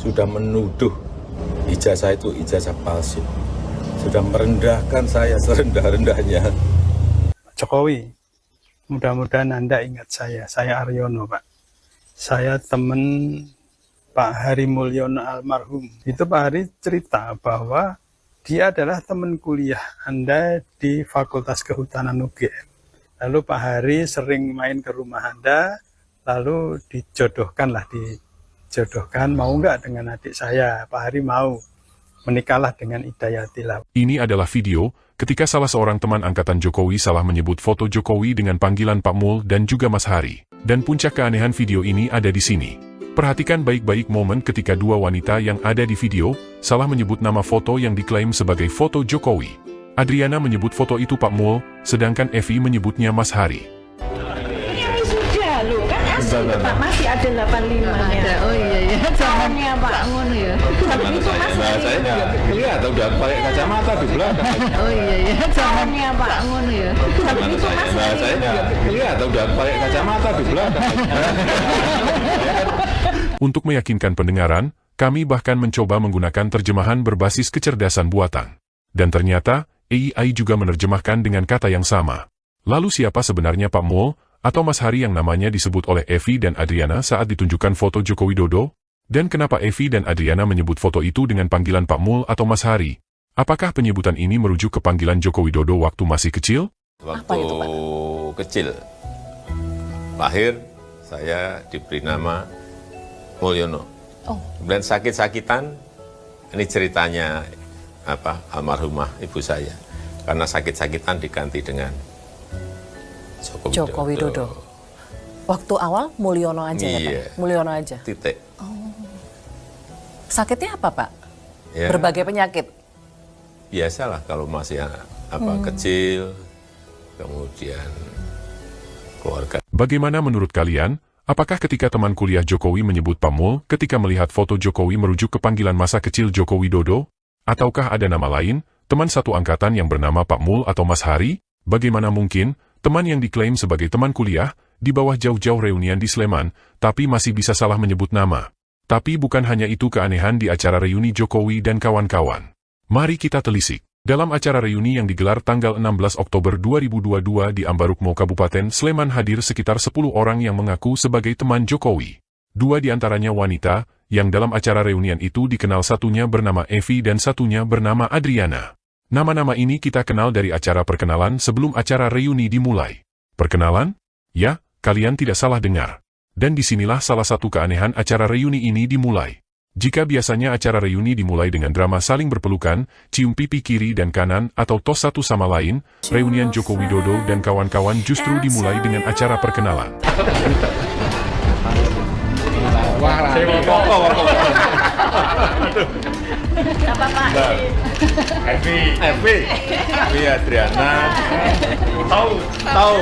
sudah menuduh ijazah itu ijazah palsu, sudah merendahkan saya serendah-rendahnya. Jokowi, mudah-mudahan Anda ingat saya Aryono Pak. Saya teman Pak Hari Mulyono almarhum. Itu Pak Hari cerita bahwa dia adalah teman kuliah Anda di Fakultas Kehutanan UGM. Lalu Pak Hari sering main ke rumah Anda, lalu dijodohkan, mau nggak dengan adik saya? Pak Hari mau, menikahlah dengan Hidayatila. Ini adalah video ketika salah seorang teman angkatan Jokowi salah menyebut foto Jokowi dengan panggilan Pak Mul dan juga Mas Hari. Dan puncak keanehan video ini ada di sini. Perhatikan baik-baik momen ketika dua wanita yang ada di video salah menyebut nama foto yang diklaim sebagai foto Jokowi. Adriana menyebut foto itu Pak Mul, sedangkan Evi menyebutnya Mas Hari. Ini sudah loh, kan asli Pak, masih ada 85-nya. Oh iya, zamannya Pak ngono ya. Tapi itu masih Saya kelihatan udah pakai kacamata di belakang. Oh iya, zamannya Pak ngono ya. tapi itu masih Saya kelihatan udah pakai kacamata di belakang. Untuk meyakinkan pendengaran, kami bahkan mencoba menggunakan terjemahan berbasis kecerdasan buatan. Dan ternyata, AI juga menerjemahkan dengan kata yang sama. Lalu siapa sebenarnya Pak Mul atau Mas Hari yang namanya disebut oleh Evi dan Adriana saat ditunjukkan foto Joko Widodo? Dan kenapa Evi dan Adriana menyebut foto itu dengan panggilan Pak Mul atau Mas Hari? Apakah penyebutan ini merujuk ke panggilan Joko Widodo waktu masih kecil? Waktu kecil, lahir, saya diberi nama Mulyono. Kemudian sakit-sakitan, ini ceritanya almarhumah ibu saya. Karena sakit-sakitan diganti dengan Joko Widodo. Waktu awal Mulyono aja ya Pak? Mulyono aja? Titik. Sakitnya apa Pak? Ya, Berbagai penyakit? biasalah kalau masih kecil, kemudian keluarga. Bagaimana menurut kalian? Apakah ketika teman kuliah Jokowi menyebut Pak Mul ketika melihat foto Jokowi merujuk ke panggilan masa kecil Joko Widodo? Ataukah ada nama lain, teman satu angkatan yang bernama Pak Mul atau Mas Hari? Bagaimana mungkin, teman yang diklaim sebagai teman kuliah, di bawah jauh-jauh reunian di Sleman, tapi masih bisa salah menyebut nama? Tapi bukan hanya itu keanehan di acara reuni Jokowi dan kawan-kawan. Mari kita telisik. Dalam acara reuni yang digelar tanggal 16 Oktober 2022 di Ambarukmo Kabupaten Sleman hadir sekitar 10 orang yang mengaku sebagai teman Jokowi. 2 diantaranya wanita, yang dalam acara reunian itu dikenal satunya bernama Evi dan satunya bernama Adriana. Nama-nama ini kita kenal dari acara perkenalan sebelum acara reuni dimulai. Perkenalan? Ya, kalian tidak salah dengar. Dan disinilah salah satu keanehan acara reuni ini dimulai. Jika biasanya acara reuni dimulai dengan drama saling berpelukan, cium pipi kiri dan kanan atau tos satu sama lain, reunian Joko Widodo dan kawan-kawan justru dimulai dengan acara perkenalan. apa Pak? Evi Adriana. Tahu.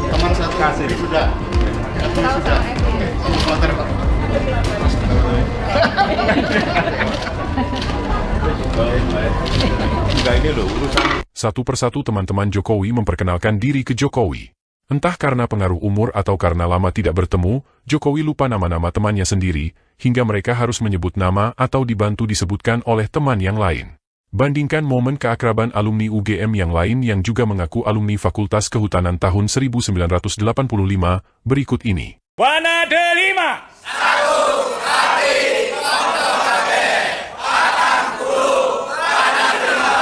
Teman satu kasih sudah. Satu persatu teman-teman Jokowi memperkenalkan diri ke Jokowi. Entah karena pengaruh umur atau karena lama tidak bertemu, Jokowi lupa nama-nama temannya sendiri, hingga mereka harus menyebut nama atau dibantu disebutkan oleh teman yang lain. Bandingkan momen keakraban alumni UGM yang lain yang juga mengaku alumni Fakultas Kehutanan tahun 1985, berikut ini. Wana delima. Satu hari pondok gede, patang guru, wana delima.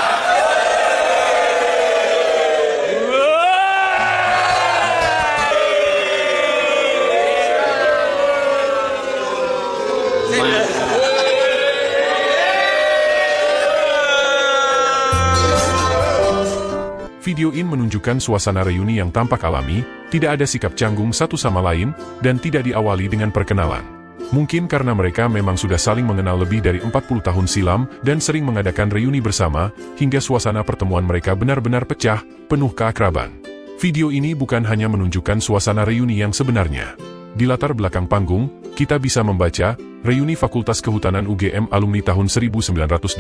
Video ini menunjukkan suasana reuni yang tampak alami, tidak ada sikap canggung satu sama lain, dan tidak diawali dengan perkenalan. Mungkin karena mereka memang sudah saling mengenal lebih dari 40 tahun silam dan sering mengadakan reuni bersama, hingga suasana pertemuan mereka benar-benar pecah, penuh keakraban. Video ini bukan hanya menunjukkan suasana reuni yang sebenarnya. Di latar belakang panggung, kita bisa membaca, reuni Fakultas Kehutanan UGM alumni tahun 1985,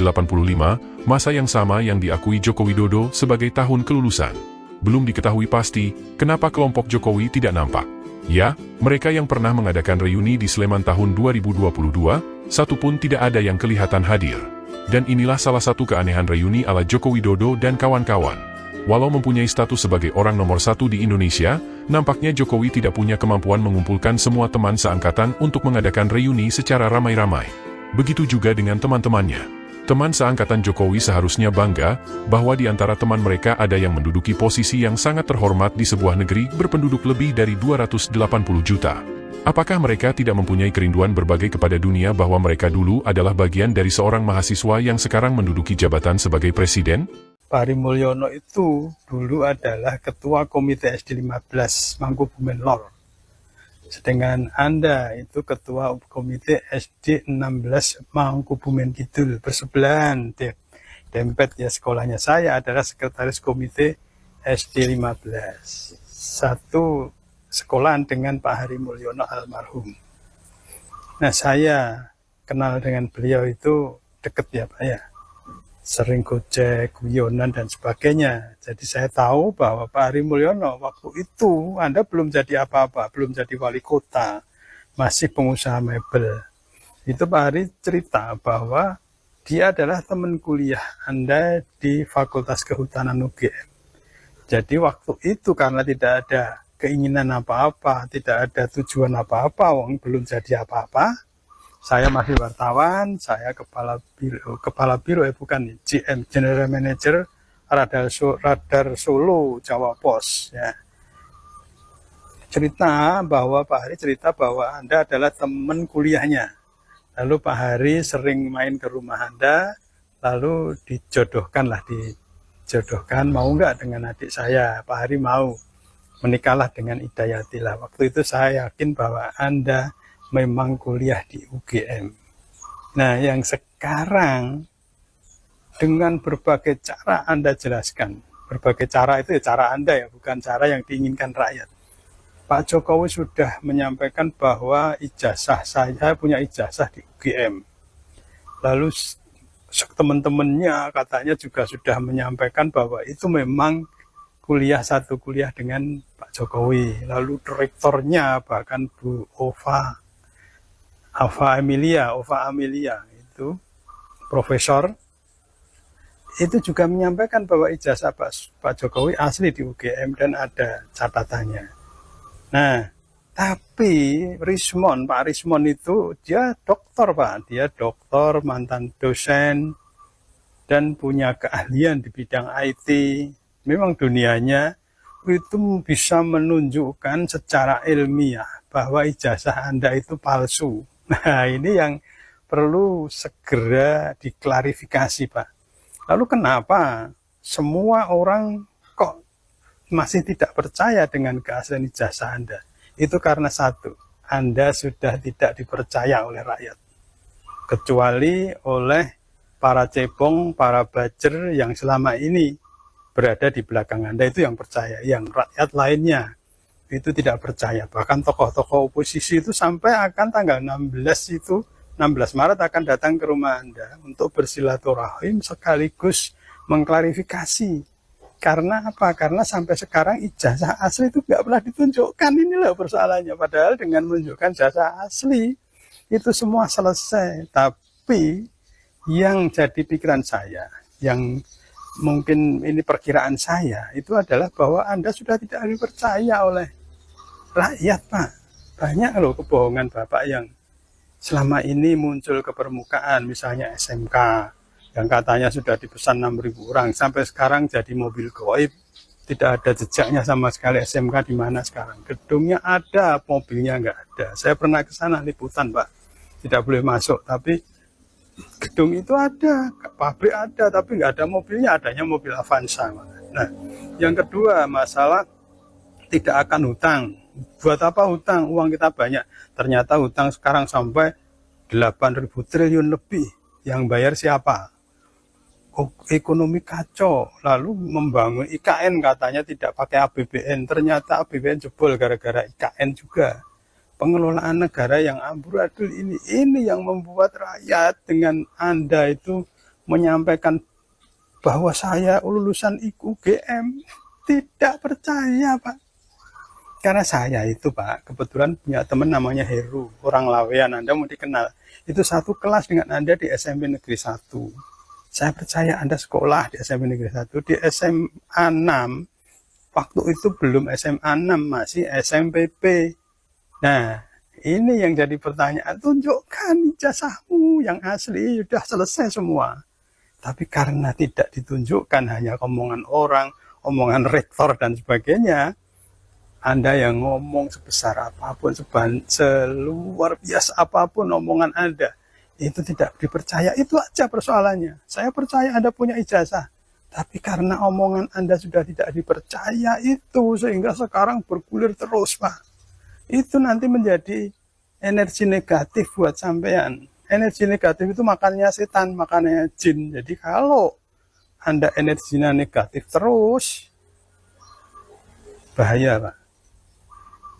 masa yang sama yang diakui Joko Widodo sebagai tahun kelulusan. Belum diketahui pasti, kenapa kelompok Jokowi tidak nampak. Ya, mereka yang pernah mengadakan reuni di Sleman tahun 2022, satu pun tidak ada yang kelihatan hadir. Dan inilah salah satu keanehan reuni ala Joko Widodo dan kawan-kawan. Walau mempunyai status sebagai orang nomor satu di Indonesia, nampaknya Jokowi tidak punya kemampuan mengumpulkan semua teman seangkatan untuk mengadakan reuni secara ramai-ramai. Begitu juga dengan teman-temannya. Teman seangkatan Jokowi seharusnya bangga bahwa di antara teman mereka ada yang menduduki posisi yang sangat terhormat di sebuah negeri berpenduduk lebih dari 280 juta. Apakah mereka tidak mempunyai kerinduan berbagai kepada dunia bahwa mereka dulu adalah bagian dari seorang mahasiswa yang sekarang menduduki jabatan sebagai presiden? Pak Hari Mulyono itu dulu adalah Ketua Komite SD 15 Mangkubumen Lor. Sedangkan Anda itu Ketua Komite SD 16 Mangkubumen Kidul, bersebelahan, dempet ya sekolahnya. Saya adalah Sekretaris Komite SD 15. Satu sekolahan dengan Pak Hari Mulyono almarhum. Nah, saya kenal dengan beliau itu deket ya Pak ya. Sering gojek, guyonan dan sebagainya. Jadi saya tahu bahwa Pak Hari Mulyono waktu itu Anda belum jadi apa-apa, belum jadi wali kota, masih pengusaha mebel. Itu Pak Hari cerita bahwa dia adalah teman kuliah Anda di Fakultas Kehutanan UGM. Jadi waktu itu karena tidak ada keinginan apa-apa, tidak ada tujuan apa-apa, wong belum jadi apa-apa. Saya masih wartawan, saya kepala biro bukan GM, General Manager Radar Solo Jawa Pos. Ya. Pak Hari cerita bahwa Anda adalah teman kuliahnya. Lalu Pak Hari sering main ke rumah Anda, lalu dijodohkan, mau nggak dengan adik saya? Pak Hari mau, menikahlah dengan Hidayati lah. Waktu itu saya yakin bahwa Anda memang kuliah di UGM. Nah, yang sekarang dengan berbagai cara Anda jelaskan. Berbagai cara itu ya cara Anda ya, bukan cara yang diinginkan rakyat. Pak Jokowi sudah menyampaikan bahwa saya punya ijazah di UGM. Lalu teman-temannya katanya juga sudah menyampaikan bahwa itu memang satu kuliah dengan Pak Jokowi. Lalu rektornya bahkan Bu Ova Amelia itu profesor itu juga menyampaikan bahwa ijazah Pak Jokowi asli di UGM dan ada catatannya. Nah, tapi Pak Rismon itu dia doktor Pak, dia doktor, mantan dosen dan punya keahlian di bidang IT. Memang dunianya itu bisa menunjukkan secara ilmiah bahwa ijazah Anda itu palsu. Nah, ini yang perlu segera diklarifikasi, Pak. Lalu kenapa semua orang kok masih tidak percaya dengan keaslian ijazah Anda? Itu karena satu, Anda sudah tidak dipercaya oleh rakyat. Kecuali oleh para cebong, para bajer yang selama ini berada di belakang Anda, itu yang percaya. Yang rakyat lainnya itu tidak percaya. Bahkan tokoh-tokoh oposisi itu sampai akan tanggal 16 Maret akan datang ke rumah Anda untuk bersilaturahim sekaligus mengklarifikasi. Karena apa? Karena sampai sekarang ijazah asli itu nggak pernah ditunjukkan. Inilah persoalannya. Padahal dengan menunjukkan ijazah asli itu semua selesai. Tapi yang jadi pikiran saya, yang mungkin ini perkiraan saya, itu adalah bahwa Anda sudah tidak dipercaya oleh rakyat, Pak. Banyak loh kebohongan Bapak yang selama ini muncul ke permukaan, misalnya SMK, yang katanya sudah dipesan 6.000 orang, sampai sekarang jadi mobil goib, tidak ada jejaknya sama sekali. SMK di mana sekarang? Gedungnya ada, mobilnya nggak ada. Saya pernah ke sana liputan, Pak. Tidak boleh masuk, tapi gedung itu ada, pabrik ada, tapi nggak ada mobilnya, adanya mobil Avanza. Nah, yang kedua masalah tidak akan hutang. Buat apa hutang? Uang kita banyak. Ternyata hutang sekarang sampai 8.000 triliun lebih. Yang bayar siapa? Ekonomi kacau. Lalu membangun IKN katanya tidak pakai APBN. Ternyata APBN jebol gara-gara IKN juga. Pengelolaan negara yang amburadul ini yang membuat rakyat dengan Anda itu menyampaikan bahwa saya lulusan UGM tidak percaya, Pak. Karena saya itu Pak, kebetulan punya teman namanya Heru, orang Lawean, Anda mesti kenal. Itu satu kelas dengan Anda di SMP Negeri 1. Saya percaya Anda sekolah di SMP Negeri 1, di SMA 6, waktu itu belum SMA 6, masih SMPP. Nah, ini yang jadi pertanyaan, tunjukkan ijazahmu yang asli, sudah selesai semua. Tapi karena tidak ditunjukkan, hanya omongan orang, omongan rektor dan sebagainya, Anda yang ngomong sebesar apapun, seluar biasa apapun omongan Anda, itu tidak dipercaya. Itu aja persoalannya. Saya percaya Anda punya ijazah, tapi karena omongan Anda sudah tidak dipercaya itu, sehingga sekarang bergulir terus, Pak. Itu nanti menjadi energi negatif buat sampean. Energi negatif itu makannya setan, makannya jin. Jadi kalau Anda energinya negatif terus, bahaya, Pak.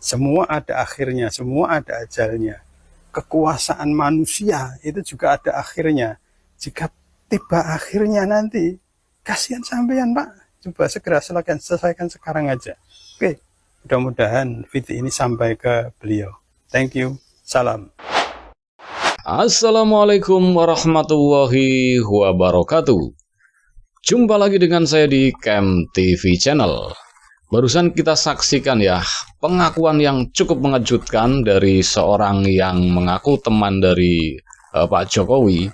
Semua ada akhirnya, semua ada ajalnya. Kekuasaan manusia itu juga ada akhirnya. Jika tiba akhirnya nanti, kasihan sampean, Pak. Coba segera selesaikan sekarang aja. Oke, mudah-mudahan video ini sampai ke beliau. Thank you. Salam. Assalamualaikum warahmatullahi wabarakatuh. Jumpa lagi dengan saya di Camp TV Channel. Barusan kita saksikan ya, pengakuan yang cukup mengejutkan dari seorang yang mengaku teman dari Pak Jokowi,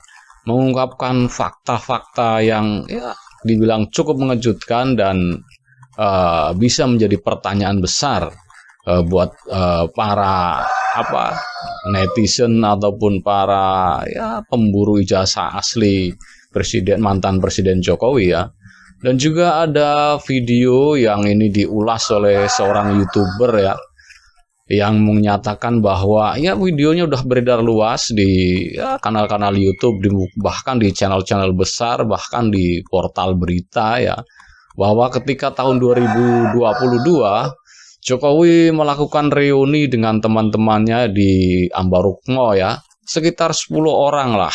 mengungkapkan fakta-fakta yang ya dibilang cukup mengejutkan dan bisa menjadi pertanyaan besar buat para netizen ataupun para ya pemburu ijazah asli mantan Presiden Jokowi ya. Dan juga ada video yang ini diulas oleh seorang YouTuber ya, yang menyatakan bahwa ya videonya udah beredar luas di ya, kanal-kanal YouTube, bahkan di channel-channel besar, bahkan di portal berita ya, bahwa ketika tahun 2022 Jokowi melakukan reuni dengan teman-temannya di Ambarukmo ya, sekitar 10 orang lah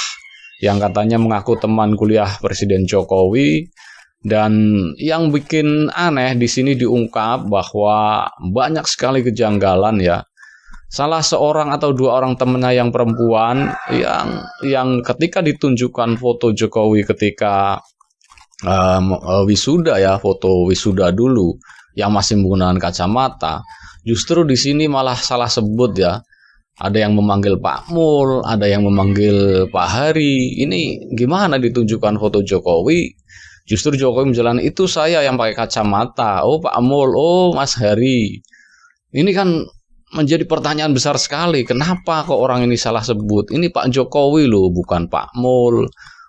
yang katanya mengaku teman kuliah Presiden Jokowi. Dan yang bikin aneh di sini diungkap bahwa banyak sekali kejanggalan ya. Salah seorang atau 2 orang temannya yang perempuan yang ketika ditunjukkan foto Jokowi ketika wisuda ya, foto wisuda dulu yang masih menggunakan kacamata, justru di sini malah salah sebut ya. Ada yang memanggil Pak Mul, ada yang memanggil Pak Hari. Ini gimana ditunjukkan foto Jokowi? Justru Jokowi menjalani itu saya yang pakai kacamata. Oh Pak Mul, oh Mas Hari. Ini kan menjadi pertanyaan besar sekali. Kenapa kok orang ini salah sebut? Ini Pak Jokowi loh, bukan Pak Mul,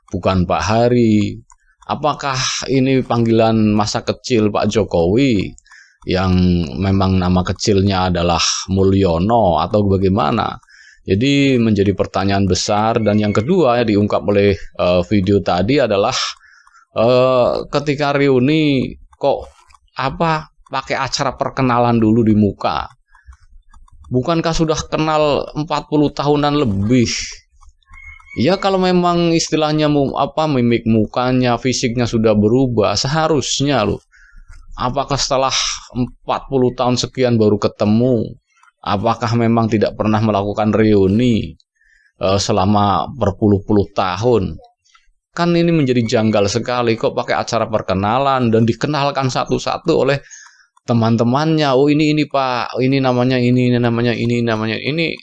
bukan Pak Hari. Apakah ini panggilan masa kecil Pak Jokowi yang memang nama kecilnya adalah Mulyono atau bagaimana? Jadi menjadi pertanyaan besar. Dan yang kedua yang diungkap oleh video tadi adalah ketika reuni kok pakai acara perkenalan dulu di muka. Bukankah sudah kenal 40 tahunan lebih? Ya kalau memang istilahnya mimik mukanya, fisiknya sudah berubah, seharusnya loh. Apakah setelah 40 tahun sekian baru ketemu? Apakah memang tidak pernah melakukan reuni selama berpuluh-puluh tahun? Kan ini menjadi janggal sekali, kok pakai acara perkenalan dan dikenalkan satu-satu oleh teman-temannya. Oh ini Pak, ini namanya ini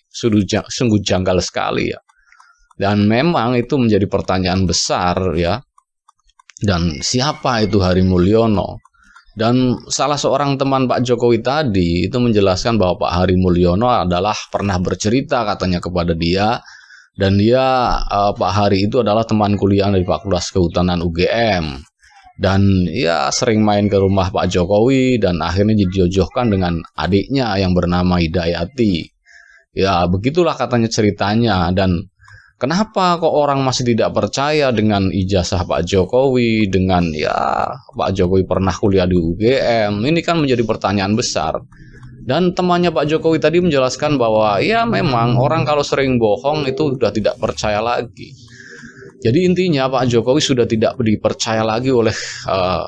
sungguh janggal sekali ya. Dan memang itu menjadi pertanyaan besar ya. Dan siapa itu Hari Mulyono? Dan salah seorang teman Pak Jokowi tadi itu menjelaskan bahwa Pak Hari Mulyono adalah pernah bercerita katanya kepada dia. Dan dia, Pak Hari itu adalah teman kuliah dari Fakultas Kehutanan UGM. Dan ya sering main ke rumah Pak Jokowi dan akhirnya dijodohkan dengan adiknya yang bernama Hidayati. Ya begitulah katanya ceritanya. Dan kenapa kok orang masih tidak percaya dengan ijazah Pak Jokowi, dengan ya Pak Jokowi pernah kuliah di UGM? Ini kan menjadi pertanyaan besar. Dan temannya Pak Jokowi tadi menjelaskan bahwa ya memang orang kalau sering bohong itu sudah tidak percaya lagi. Jadi intinya Pak Jokowi sudah tidak dipercaya lagi oleh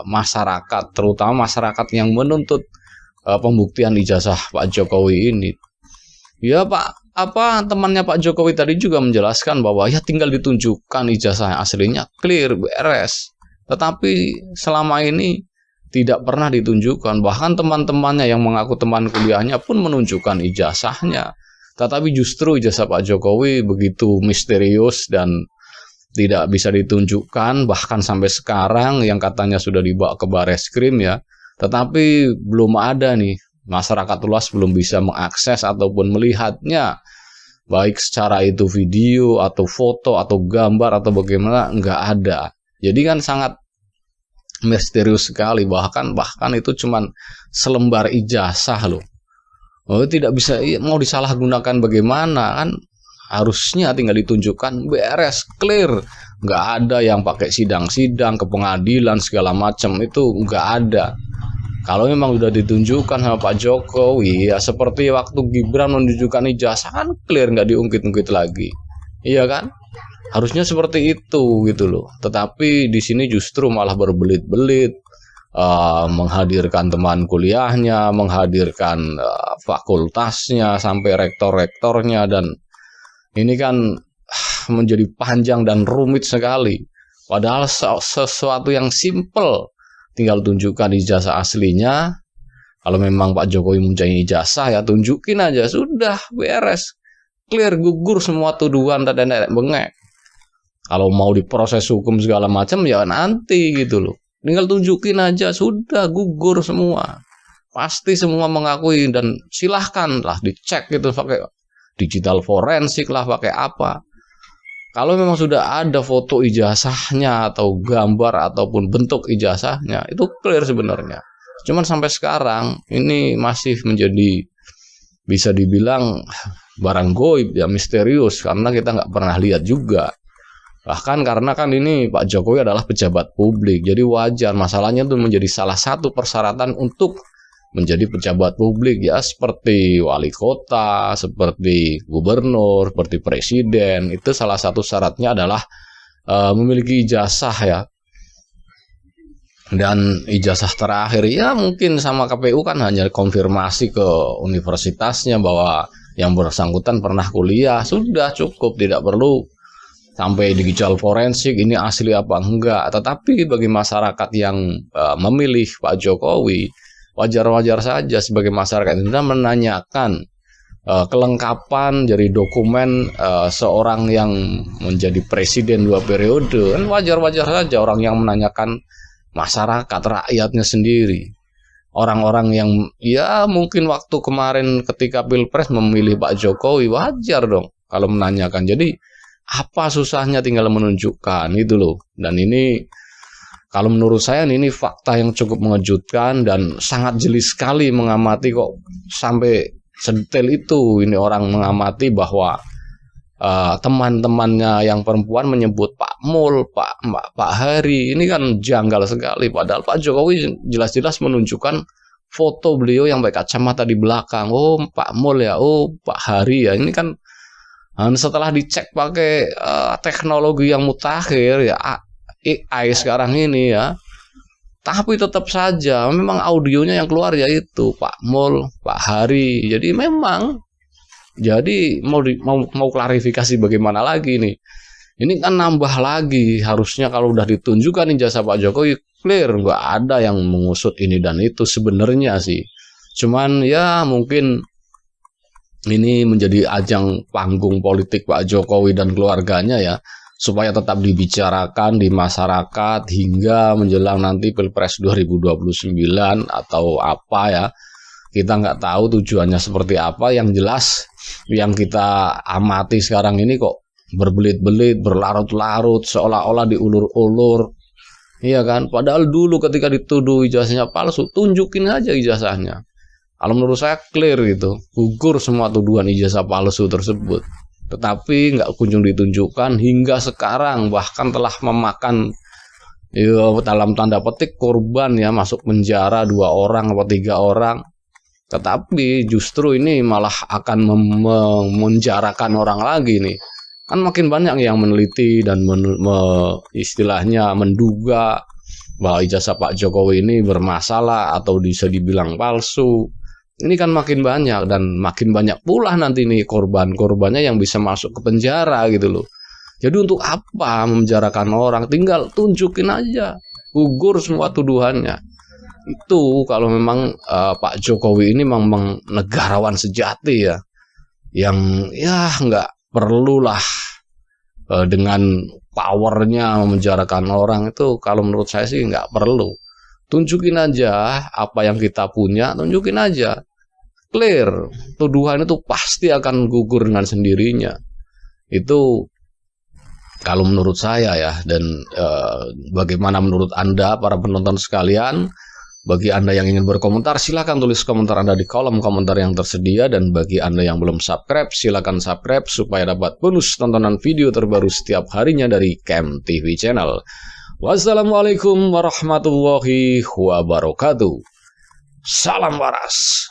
masyarakat, terutama masyarakat yang menuntut pembuktian ijazah Pak Jokowi ini. Ya temannya Pak Jokowi tadi juga menjelaskan bahwa ya tinggal ditunjukkan ijazah aslinya, clear, beres. Tetapi selama ini tidak pernah ditunjukkan. Bahkan teman-temannya yang mengaku teman kuliahnya pun menunjukkan ijazahnya. Tetapi justru ijazah Pak Jokowi begitu misterius dan tidak bisa ditunjukkan, bahkan sampai sekarang yang katanya sudah dibawa ke Bareskrim ya, tetapi belum ada nih, masyarakat luas belum bisa mengakses ataupun melihatnya, baik secara itu video atau foto atau gambar atau bagaimana, nggak ada. Jadi kan sangat misterius sekali, bahkan itu cuman selembar ijazah loh. Oh, tidak bisa, mau disalahgunakan bagaimana kan? Harusnya tinggal ditunjukkan beres, clear, nggak ada yang pakai sidang-sidang ke pengadilan segala macam, itu nggak ada. Kalau memang sudah ditunjukkan sama Pak Jokowi, ya seperti waktu Gibran menunjukkan ijazah kan clear, nggak diungkit-ungkit lagi, iya kan? Harusnya seperti itu gitu loh. Tetapi di sini justru malah berbelit-belit, menghadirkan teman kuliahnya, menghadirkan fakultasnya sampai rektor-rektornya, dan ini kan menjadi panjang dan rumit sekali. Padahal sesuatu yang simple, tinggal tunjukkan ijazah aslinya. Kalau memang Pak Jokowi mempunyai ijazah ya tunjukin aja, sudah beres, clear, gugur semua tuduhan dan nenek bengek. Kalau mau diproses hukum segala macam ya nanti gitu loh. Tinggal tunjukin aja, sudah gugur semua. Pasti semua mengakui, dan silahkan lah dicek gitu pakai digital forensik lah, pakai apa. Kalau memang sudah ada foto ijazahnya atau gambar ataupun bentuk ijazahnya, itu clear sebenarnya. Cuman sampai sekarang ini masih menjadi, bisa dibilang barang goib ya, misterius, karena kita nggak pernah lihat juga. Bahkan karena kan ini Pak Jokowi adalah pejabat publik, jadi wajar masalahnya itu menjadi salah satu persyaratan untuk menjadi pejabat publik ya, seperti wali kota, seperti gubernur, seperti presiden. Itu salah satu syaratnya adalah memiliki ijazah ya. Dan ijazah terakhir ya mungkin sama KPU kan hanya konfirmasi ke universitasnya bahwa yang bersangkutan pernah kuliah, sudah cukup, tidak perlu sampai digital forensik ini asli apa enggak. Tetapi bagi masyarakat yang memilih Pak Jokowi, wajar-wajar saja sebagai masyarakat Indonesia menanyakan kelengkapan dari dokumen seorang yang menjadi presiden 2 periode. Kan wajar-wajar saja orang yang menanyakan masyarakat, rakyatnya sendiri. Orang-orang yang ya mungkin waktu kemarin ketika Pilpres memilih Pak Jokowi, wajar dong kalau menanyakan. Jadi apa susahnya tinggal menunjukkan itu loh. Dan ini kalau menurut saya ini fakta yang cukup mengejutkan dan sangat jeli sekali mengamati, kok sampai sedetail itu ini orang mengamati bahwa teman-temannya yang perempuan menyebut Pak Mul, Pak Hari, ini kan janggal sekali. Padahal Pak Jokowi jelas-jelas menunjukkan foto beliau yang pakai kacamata di belakang. Oh Pak Mul ya, oh Pak Hari ya. Ini kan setelah dicek pakai teknologi yang mutakhir ya, AI sekarang ini ya, tapi tetap saja memang audionya yang keluar yaitu Pak Mul, Pak Hari. Jadi memang, jadi mau klarifikasi bagaimana lagi nih? Ini kan nambah lagi, harusnya kalau udah ditunjukkan ijazah Pak Jokowi clear, nggak ada yang mengusut ini dan itu sebenarnya sih. Cuman ya mungkin ini menjadi ajang panggung politik Pak Jokowi dan keluarganya ya, supaya tetap dibicarakan di masyarakat hingga menjelang nanti Pilpres 2029 atau apa ya. Kita nggak tahu tujuannya seperti apa. Yang jelas yang kita amati sekarang ini kok berbelit-belit, berlarut-larut, seolah-olah diulur-ulur. Iya kan? Padahal dulu ketika dituduh ijazahnya palsu, tunjukin aja ijazahnya. Kalau menurut saya clear gitu, gugur semua tuduhan ijazah palsu tersebut. Tetapi nggak kunjung ditunjukkan hingga sekarang, bahkan telah memakan ya, dalam tanda petik korban ya, masuk penjara 2 orang atau 3 orang. Tetapi justru ini malah akan memenjarakan orang lagi nih. Kan makin banyak yang meneliti dan istilahnya menduga bahwa ijazah Pak Jokowi ini bermasalah atau bisa dibilang palsu. Ini kan makin banyak dan makin banyak pula nanti nih korban-korbannya yang bisa masuk ke penjara gitu loh. Jadi untuk apa memenjarakan orang? Tinggal tunjukin aja, gugur semua tuduhannya. Itu kalau memang Pak Jokowi ini memang negarawan sejati ya, yang ya nggak perlulah dengan powernya memenjarakan orang itu. Kalau menurut saya sih nggak perlu. Tunjukin aja apa yang kita punya, tunjukin aja. Clear, tuduhan itu pasti akan gugur dengan sendirinya. Itu kalau menurut saya ya. Dan bagaimana menurut Anda para penonton sekalian? Bagi Anda yang ingin berkomentar, silakan tulis komentar Anda di kolom komentar yang tersedia. Dan bagi Anda yang belum subscribe, silakan subscribe supaya dapat bonus tontonan video terbaru setiap harinya dari Kem TV Channel. Wassalamualaikum warahmatullahi wabarakatuh. Salam waras.